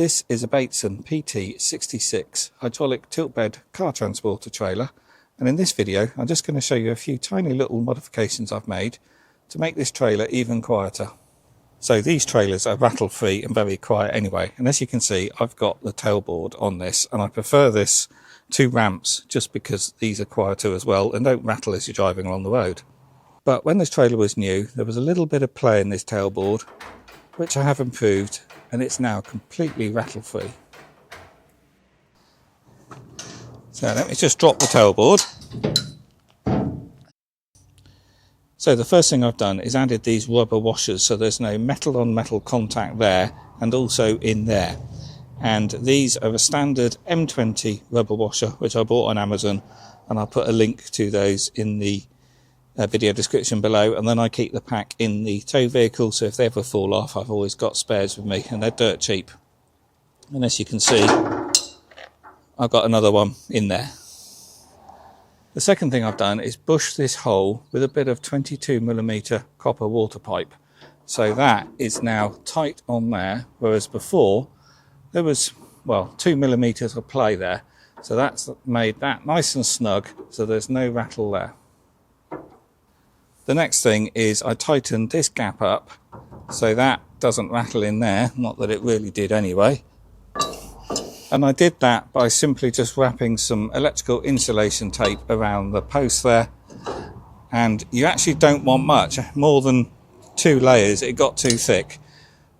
This is a Bateson PT66 hydraulic tilt bed car transporter trailer, and in this video I'm just going to show you a few tiny little modifications I've made to make this trailer even quieter. So these trailers are rattle free and very quiet anyway, and as you can see I've got the tailboard on this, and I prefer this to ramps just because these are quieter as well and don't rattle as you're driving along the road. But when this trailer was new, there was a little bit of play in this tailboard which I have improved, and it's now completely rattle free. So let me just drop the tailboard. So the first thing I've done is added these rubber washers, so there's no metal on metal contact there and also in there. And these are a standard M20 rubber washer which I bought on Amazon, and I'll put a link to those in the video description below. And then I keep the pack in the tow vehicle, so if they ever fall off I've always got spares with me, and they're dirt cheap. And as you can see I've got another one in there. The second thing I've done is bush this hole with a bit of 22mm copper water pipe, so that is now tight on there, whereas before there was, well, 2mm of play there, so that's made that nice and snug so there's no rattle there. The next thing is I tightened this gap up so that doesn't rattle in there, not that it really did anyway. And I did that by simply just wrapping some electrical insulation tape around the post there. And you actually don't want much, more than 2 layers, it got too thick.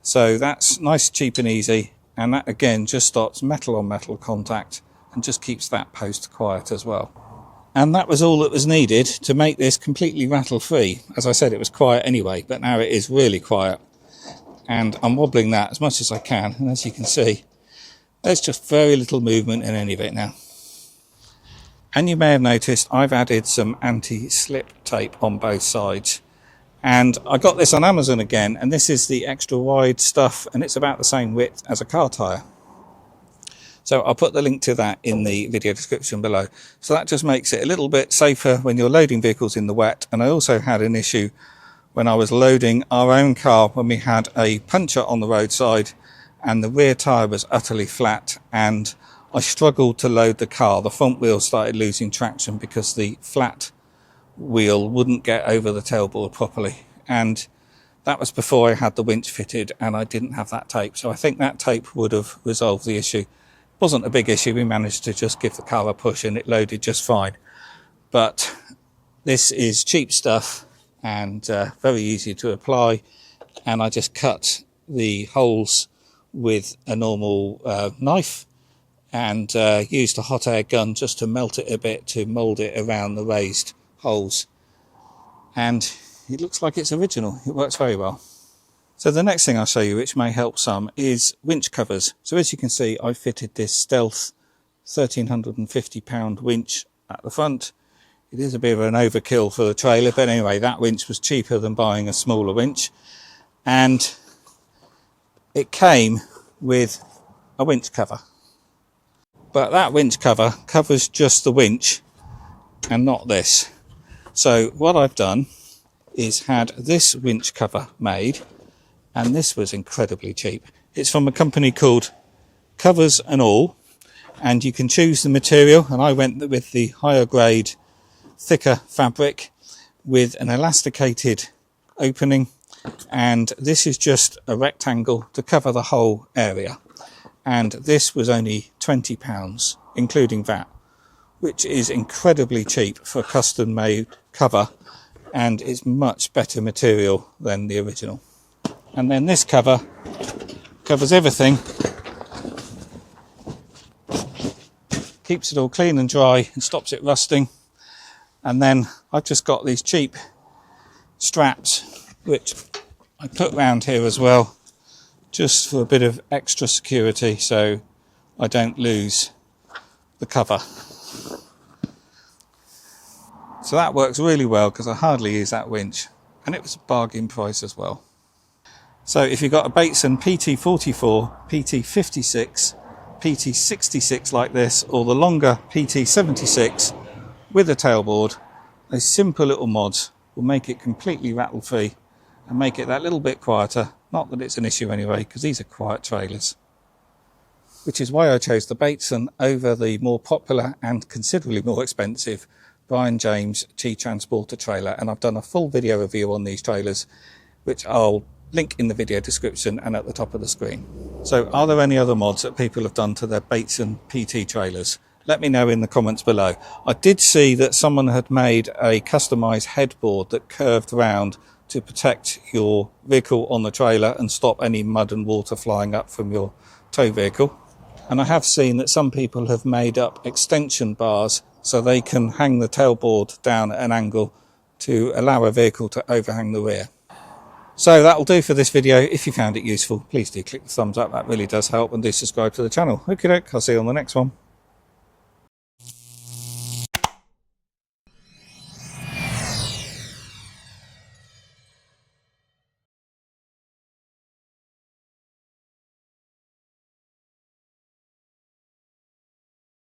So that's nice, cheap and easy, and that again just stops metal on metal contact and just keeps that post quiet as well. And that was all that was needed to make this completely rattle free. As I said, it was quiet anyway, but now it is really quiet. And I'm wobbling that as much as I can, and as you can see, there's just very little movement in any of it now. And you may have noticed I've added some anti-slip tape on both sides. And I got this on Amazon again, and this is the extra wide stuff, and it's about the same width as a car tyre. So I'll put the link to that in the video description below. So that just makes it a little bit safer when you're loading vehicles in the wet. And I also had an issue when I was loading our own car when we had a puncture on the roadside and the rear tyre was utterly flat, and I struggled to load the car. The front wheel started losing traction because the flat wheel wouldn't get over the tailboard properly. And that was before I had the winch fitted and I didn't have that tape. So I think that tape would have resolved the issue. Wasn't a big issue, we managed to just give the car a push and it loaded just fine. But this is cheap stuff and very easy to apply, and I just cut the holes with a normal knife and used a hot air gun just to melt it a bit to mould it around the raised holes, and it looks like it's original. It works very well. So the next thing I'll show you, which may help some, is winch covers. So as you can see, I fitted this Stealth 1350 pound winch at the front. It is a bit of an overkill for the trailer, but anyway, that winch was cheaper than buying a smaller winch, and it came with a winch cover. But that winch cover covers just the winch and not this. So what I've done is had this winch cover made, and this was incredibly cheap. It's from a company called Covers and All, and you can choose the material, and I went with the higher grade, thicker fabric with an elasticated opening, and this is just a rectangle to cover the whole area. And this was only £20 including VAT, which is incredibly cheap for a custom made cover, and it's much better material than the original. And then this cover covers everything, keeps it all clean and dry and stops it rusting. And then I've just got these cheap straps which I put round here as well, just for a bit of extra security so I don't lose the cover. So that works really well because I hardly use that winch, and it was a bargain price as well. So if you've got a Bateson PT44, PT56, PT66 like this, or the longer PT76 with a tailboard, those simple little mods will make it completely rattle free and make it that little bit quieter. Not that it's an issue anyway, because these are quiet trailers. which is why I chose the Bateson over the more popular and considerably more expensive Brian James G-Transporter trailer. And I've done a full video review on these trailers, which I'll link in the video description and at the top of the screen. So are there any other mods that people have done to their Bateson PT trailers? Let me know in the comments below. I did see that someone had made a customised headboard that curved round to protect your vehicle on the trailer and stop any mud and water flying up from your tow vehicle. And I have seen that some people have made up extension bars so they can hang the tailboard down at an angle to allow a vehicle to overhang the rear. So that'll do for this video. If you found it useful, please do click the thumbs up. That really does help, and do subscribe to the channel. Okie doke, I'll see you on the next one.